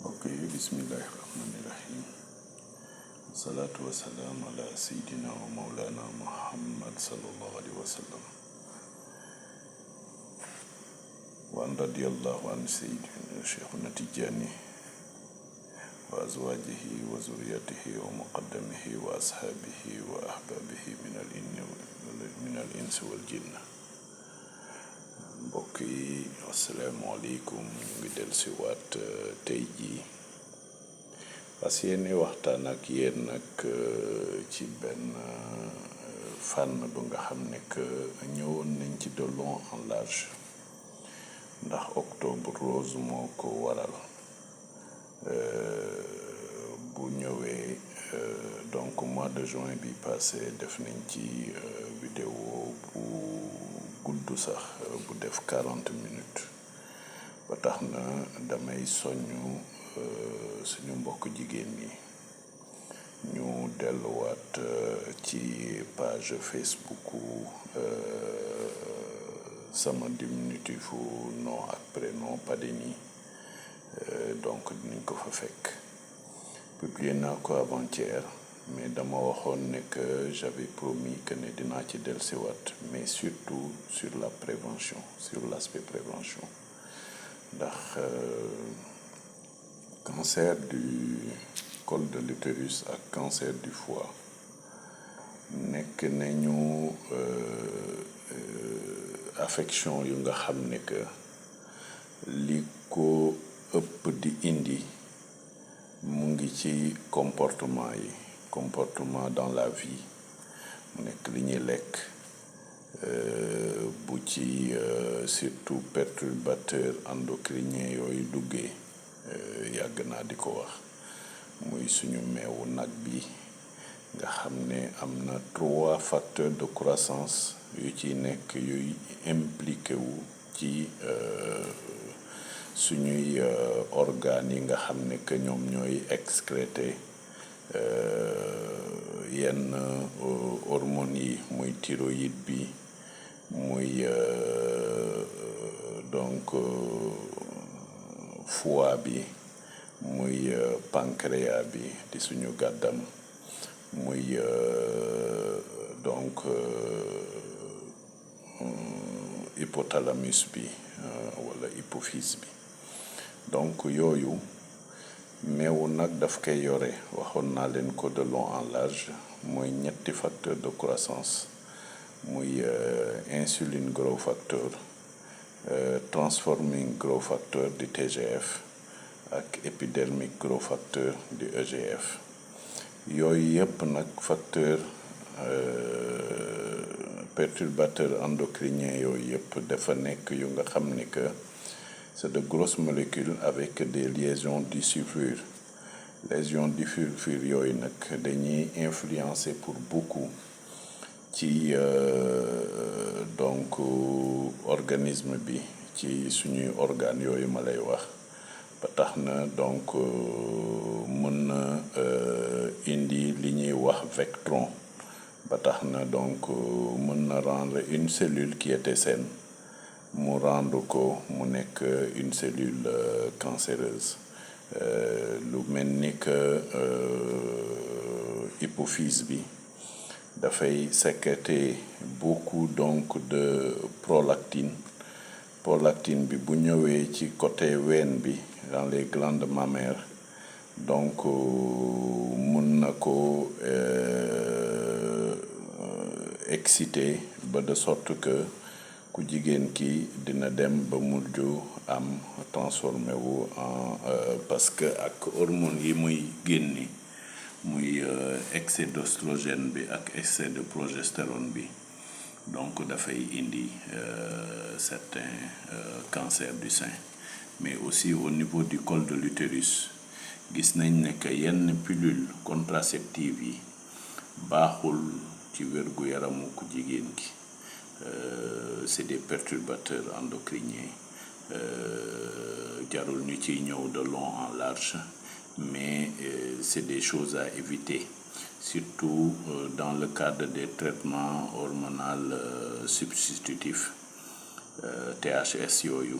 Ok, bismillahi rahmani rahim. Salatu wassalam ala sayyidina wa maulana Muhammad sallallahu alaihi wasallam. Wa an radiyallahu an sayyidina Sheikhuna Tijani wa azwajihi wa zurriyatihi wa muqaddamihi wa ashabihi wa ahbabihi min al insi wal jinna. Mbokk yi asalaamaaleykum, ñu ngi dellusi waat tey jii parce que waxtaan ak yéen nag ci benn fànn bu nga xam ne que ñëwoon nañ ci de long en large ndax octobre rose moo ko waral. Bu ñëwee donc mois de juin bi passé def nañ ci vidéo bu gudd sax bu def 40 minutes ba tax na damay soññu suñu mbokk jigéen ñi ñu delluwaat ci page Facebook sama diminutif nom ak prénom Padini, donc dinañ ko fa fekk. Publié naa ko avant-hier, mais dama waxoon ne que j'avais promis que ne dinaa ci dellusiwaat, mais surtout sur la prévention, sur l'aspect prévention ndax cancer du col de l'utérus ak cancer du foie nekk nañu affection yu nga xam ne que li ko ëpp di indi mu ngi ci comportement dans la vie, mu nekk li ñuy lekk bu ci surtout perturbateur endocrinien yooyu duggee yàgg naa di ko wax, muy suñu meewu nag bi nga xam ne am na 3 facteurs de croissance yu ci nekk yuy impliqué wu ci suñuy organes yi nga xam ne que ñoom ñooy excréter yenn hormones yi, muy thyroïde bi, muy donc foie bi, muy pancréas bi di suñu gàddam, muy donc hypothalamus bi wala hypophyse bi. Donc yooyu meewu nag daf koy yore, waxoon naa leen ko de long en large, mooy ñetti facteur de croissance, muy insuline growth factor, transforming growth factor di TGF ak epidermic growth factor di EGF. Yooyu yëpp nag facteur perturbateur endocrinien yooyu yëpp dafa nekk yu nga xam ne que c'est de grosses molécules avec des liaisons disulfure. Liaisons disulfure yooyu nag dañuy influencer pour beaucoup ci donc organisme bi, ci suñuy organes yooyu ma lay wax, ba tax na donc mën na indi li ñuy wax vectron, ba tax na donc mën na rendre une cellule qui était saine mu rendre ko mu nekk une cellule cancéreuse. Lu mel ni que hypophyse bi dafay sécréter beaucoup donc de prolactine bi bu ñëwee ci côté veine bi dans les glandes mammaires, donc mën na ko exciter ba de sorte que ku jigéen ki dina dem ba mujj am transformé wu en parce que ak hormones yi muy génni, muy excès d'oestrogène bi ak excès de progestérone bi, donc dafay indi certains cancers du sein. Mais aussi au niveau du col de l'utérus gis nañ ne que yenn pilule contraceptive yi baaxul ci wérgu yaramu ku jigéen ki. C'est des perturbateurs endocriniens, jarul ñu ciy ñëw de long en large, mais c'est des choses à éviter, surtout dans le cadre des traitements hormonaux substitutifs, THS yooyu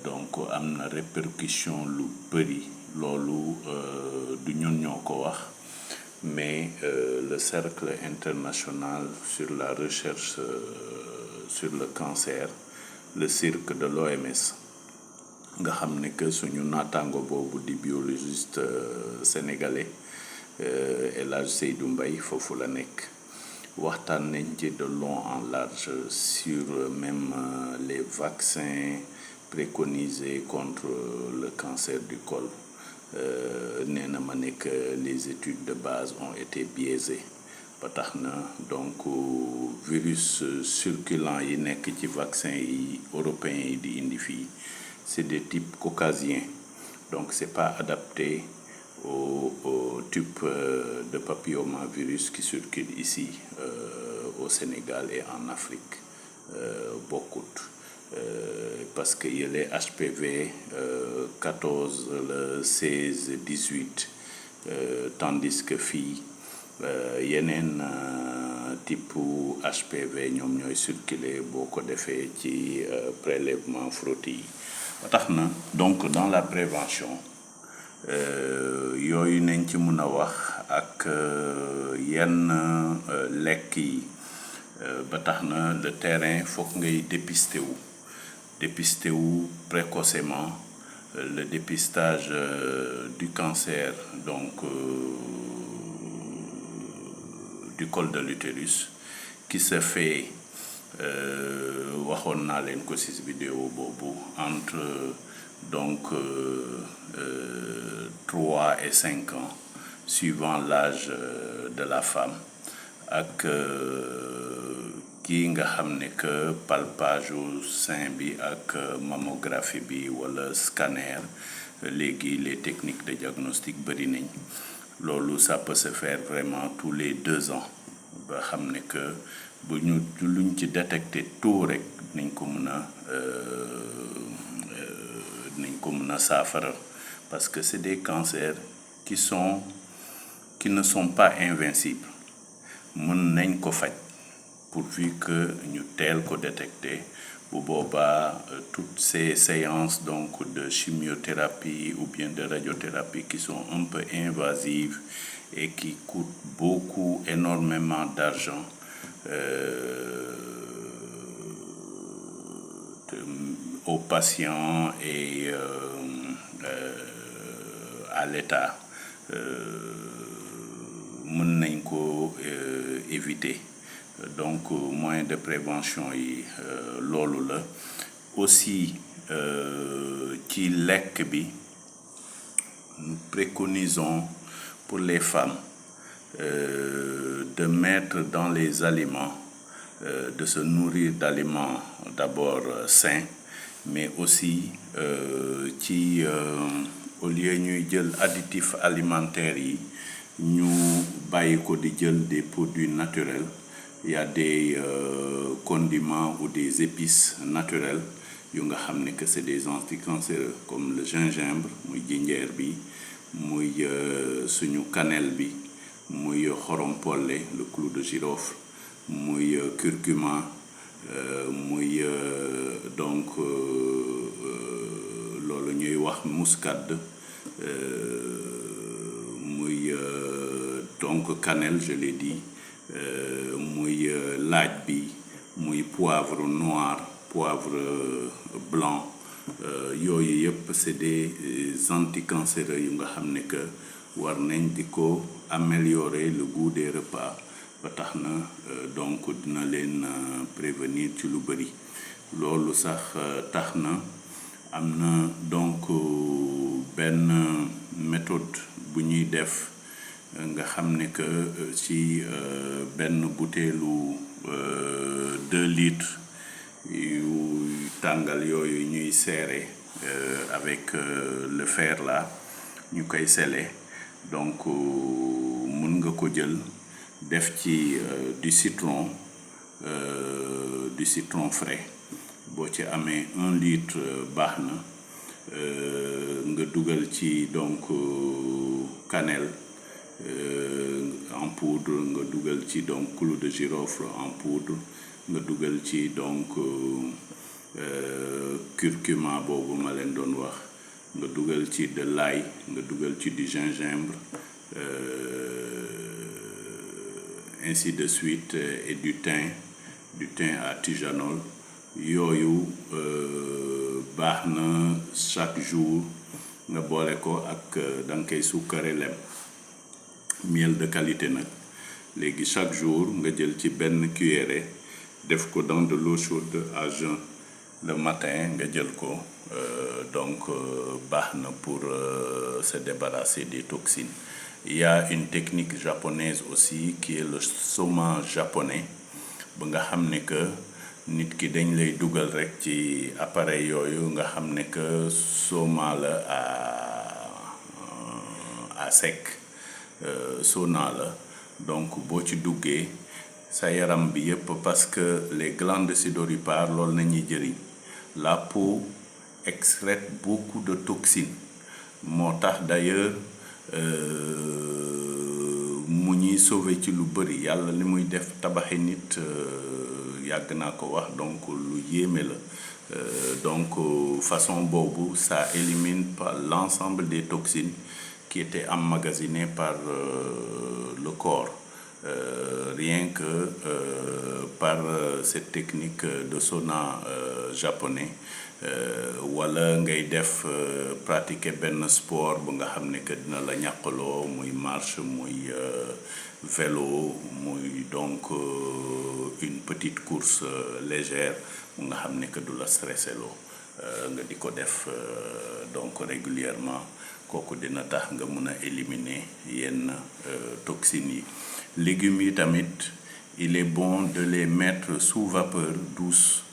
donc am na répercussion lu bëri loolu du ñun ñoo ko wax mais le cercle international sur la recherche sur le cancer, le cirque de l'OMS, nga xam ne que suñu naataango boobu di biologiste sénégalais El Hadj Seydou Mbaye foofu la nekk waxtaan nañ ci de long en large sur même les vaccins préconisés contre le cancer du col. Nee na ma nekk les études de base ont été biaisées ba tax na donc virus circulant yi nekk ci vaccin yi européens yi di indi fii c'est des types caucasiens, donc c'est pas adapté au type de papillomavirus qui circule ici au Sénégal et en Afrique bokkut parce que yële HPV 14 le 16 18 tandis que fii yeneen type HPV ñoom ñooy circuler boo ko defee ci prélèvement frottis yi ba tax na donc dans la prévention yooyu nañ ci mën a wax ak yenn lekk yi ba tax na le terrain foog ngay dépister wu précocement. Le dépistage du cancer donc du col de l'utérus qui se fait waxoon naa leen ko ci vidéo boobu entre donc 3 et 5 ans suivant l'âge de la femme ak kii nga xam ne que palpage au sein bi ak mammographie bi wala scanner léegi les techniques de diagnostic bëri nañ loolu ça peut se faire vraiment tous les 2 ans ba xam ne que bu ñu luñ ci détecté tôt rek nañ ko mën a saafara parce que c'est des cancers qui ne sont pas invincibles mën nañ ko faj pourvu que ñu teel ko détecter bu boobaa toutes ces séances donc de chimiothérapie ou bien de radiothérapie qui sont un peu invasives et qui coûtent beaucoup énormément d'argent aux patients et à l'État mën nañ ko éviter. Donc moyen de prévention yi loolu la aussi ci lekk bi nous préconisons pour les femmes de mettre dans les aliments de se nourrir d'aliments d'abord sains mais aussi ci au lieu ñuy jël additifs alimentaires yi ñu bàyyi ko di jël des produits naturels. Il y a des condiments ou des épices naturelles yu nga xam ne que c'est des anticancéreux comme le gingembre muy jinjeer bi muy suñu cannelle bi muy xorom-polle le clou de girofle muy curcuma muy donc loolu ñuy wax muscade muy donc cannelle je l'ai dit muy laaj bi muy poivre noir poivre blanc yooyu yëpp c'est des anticancéreux yu nga xam ne que war nañ di ko améliorer le goût des repas ba tax na donc dina leen prévenir ci lu bëri loolu sax tax na am na donc benn méthode bu ñuy def nga xam ne que ci benn butéelu 2 litres yu tàngal yooyu ñuy serrer avec le fer là ñu koy sceller donc mën nga ko jël def ci du citron frais boo ci amee 1 litre baax na nga dugal ci donc cannelle en poudre nga dugal ci donc clou de girofle en poudre nga dugal ci donc curcuma boobu ma leen doon wax, nga dugal ci de l'ail, nga dugal ci du gingembre, ainsi de suite, et du thym à tijanol. Yooyu baax na chaque jour nga boole ko ak da nga koy suukare lem, miel de qualité nag. Léegi chaque jour nga jël ci benn cuillerée def ko dans de l'eau chaude à jeun le matin, nga jël ko, donc baax na pour se débarrasser des toxines. Il y a une technique japonaise aussi qui est le soma japonais, ba nga xam ne que nit ki dañ lay dugal rek ci appareil yooyu nga xam ne que soma la à sec, sauna la. Donc boo ci duggee sa yaram bi yépp, parce que les glandes sudoripares loolu nañuy jëriñ. La peau excrète beaucoup de toxines, moo tax d'ailleurs mu ñuy sauver ci lu bëri. Yàlla li muy def tabaxi nit yàgg naa ko wax, donc lu yéeme la. Donc façon boobu ça élimine par l'ensemble des toxines qui étaient emmagasinées par le corps, rien que par cette technique de sauna japonais. Wala ngay def pratiquer benn sport bu nga xam ne que dina la ñàkkaloo, muy marche, muy vélo, muy donc une petite course légère bu nga xam ne que du la stressé loo, nga di ko def donc régulièrement. Kooku dina tax nga mun a éliminer yenn toxines yi. Légumes yi tamit, il est bon de les mettre sous vapeur douce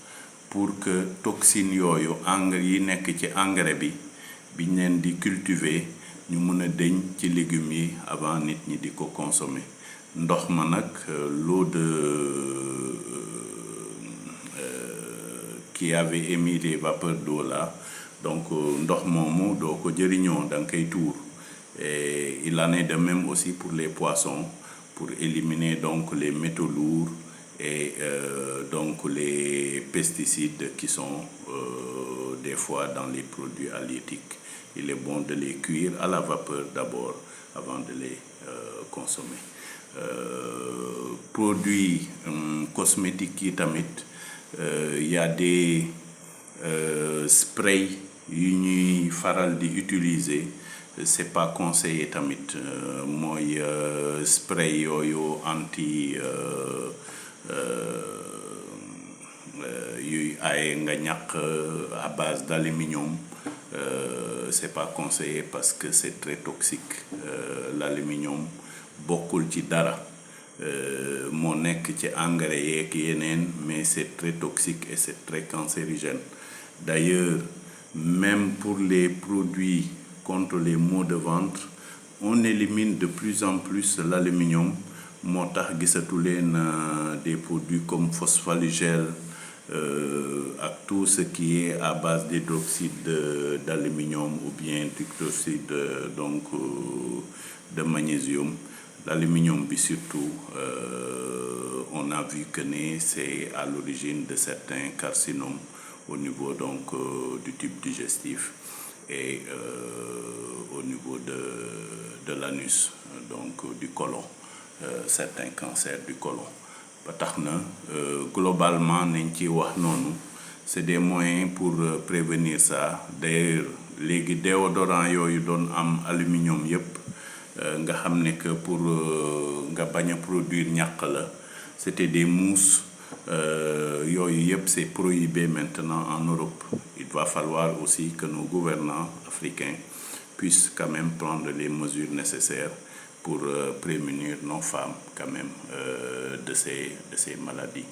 pour que toxines yooyu engrais yi nekk ci engrais bi biñ leen di cultiver ñu mun a deñ ci légumes yi avant nit ñi di ko consommer. Ndox ma nag, l'eau de qui avait émis les vapeurs d'eau là, donc ndox moomu doo ko jëriñoo, da nga koy tuur. Et il en est de même aussi pour les poissons, pour éliminer donc les métaux lourds et donc les pesticides qui sont des fois dans les produits halieutiques. Il est bon de les cuire à la vapeur d'abord avant de les consommer. Produits cosmétiques yi tamit, y a des sprays yu ñuy faral di utiliser. C'est pas conseillé tamit, mooy spray yooyu anti yuy aaye nga ñàkk à base d'aluminium. C'est pas conseillé parce que c'est très toxique. L'aluminium bokkul ci dara, moo nekk ci engrais yeeg yeneen, mais c'est très toxique et c'est très cancérigène. D'ailleurs, même pour les produits contre les maux de ventre, on élimine de plus en plus l'aluminium. Moo tax gisatu leen des produits comme phosphalugel, ak tout ce qui est à base d'hydroxyde d'aluminium ou bien d'hydroxyde donc de magnésium. L'aluminium bi surtout, on a vu que c'est à l'origine de certains carcinomes au niveau donc du tube digestif et au niveau de l'anus, donc du côlon, certains cancers du côlon. Ba tax na globalement nañ ci wax noonu, c'est des moyens pour prévenir ça. D'ailleurs léegi déodorant yooyu doon am aluminium yépp, nga xam ne que pour nga bañ a produire ñàkk la, c'était des mousses. Yooyu yépp c'est prohibé maintenant en Europe. Il va falloir aussi que nos gouvernants africains puissent quand même prendre les mesures nécessaires pour prémunir nos femmes quand même de ces maladies,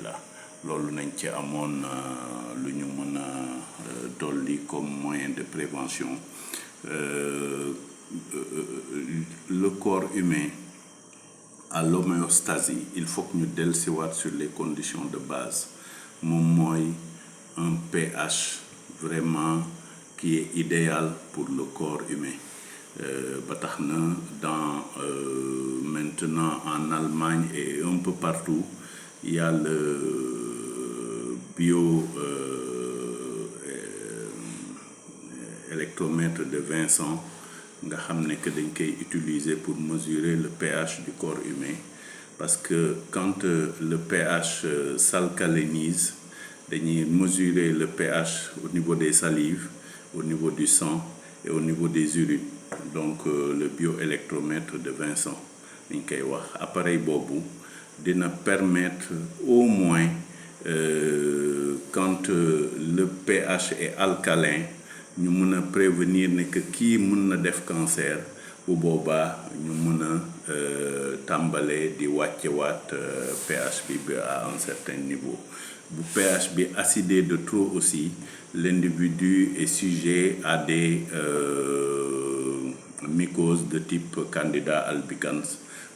là. Loolu nañ ci amoon lu ñu mën a dolli comme moyen de prévention. Le corps humain à l'homéostasie, il faut que ñu dellusiwaat sur les conditions de base. Moom mooy un pH vraiment qui est idéal pour le corps humain. Ba tax na dans maintenant en Allemagne et un peu partout, il y a le électromètre de Vincent nga xam ne que dañ koy utiliser pour mesurer le pH du corps humain parce que quand le pH s'alcalinise dañuy mesurer le pH au niveau des salives, au niveau du sang et au niveau des urines. Donc le bioélectromètre de Vincent dañ koy wax appareil boobu dina permettre au moins quand le pH est alcalin ñu mën a prévenir ne que kii mën na def cancer bu boobaa ñu mën a tàmbalee di wàccewaat pH bi à un certain niveau. Bu pH bi acidé de trop aussi, l'individu est sujet à des mycoses de type Candida albicans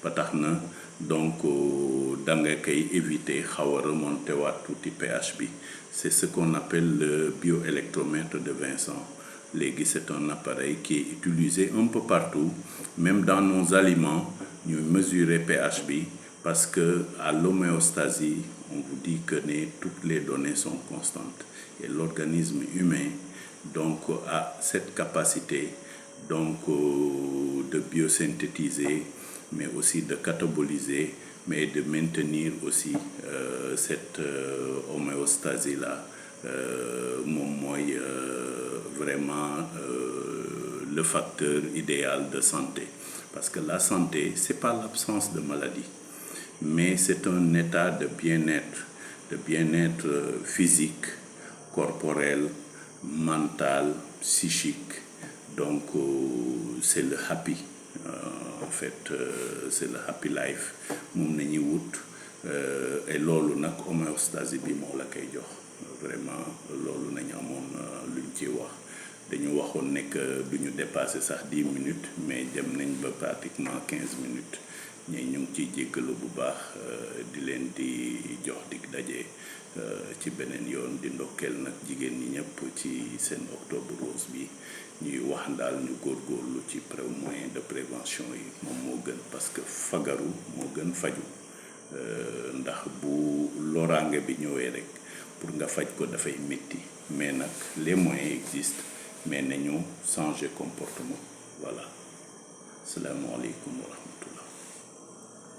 ba tax na donc da nga koy éviter xaw a remonter waat tuuti pH bi. C'est ce qu'on appelle le bioélectromètre de Vincent. Léegi c'est un appareil qui est utilisé un peu partout, même dans nos aliments ñu mesurer pH bi parce que à l'homéostasie on vous dit que toutes les données sont constantes et l'organisme humain donc a cette capacité donc de biosynthétiser mais aussi de cataboliser mais de maintenir aussi cette homéostasie là moom mooy vraiment le facteur idéal de santé parce que la santé c'est pas l'absence de maladie mais c'est un état de bien-être physique, corporel, mental, psychique. Donc c'est le happy en fait c'est le happy life moom nañuy wut et loolu nag homéostasie bi moo la koy jox vraiment loolu nañu amoon luñ ci wax dañu waxoon ne que duñu dépasser sax 10 minutes mais dem nañ ba pratiquement 15 minutes ñi ñu ngi ciy jéggalu bu baax di leen di jox dig daje ci beneen yoon di ndokkeel nag jigéen ñi ñëpp ci seen octobre rose bi ñuy wax daal ñu góorgóorlu ci moyen de prévention yi moom moo gën parce que fagaru moo gën faju ndax bu loraange bi ñëwee rek pour nga faj ko dafay métti mais nag les moyens existent mais nañu changer comportement voilà. Asalaamaaleykum wa rahmatulah.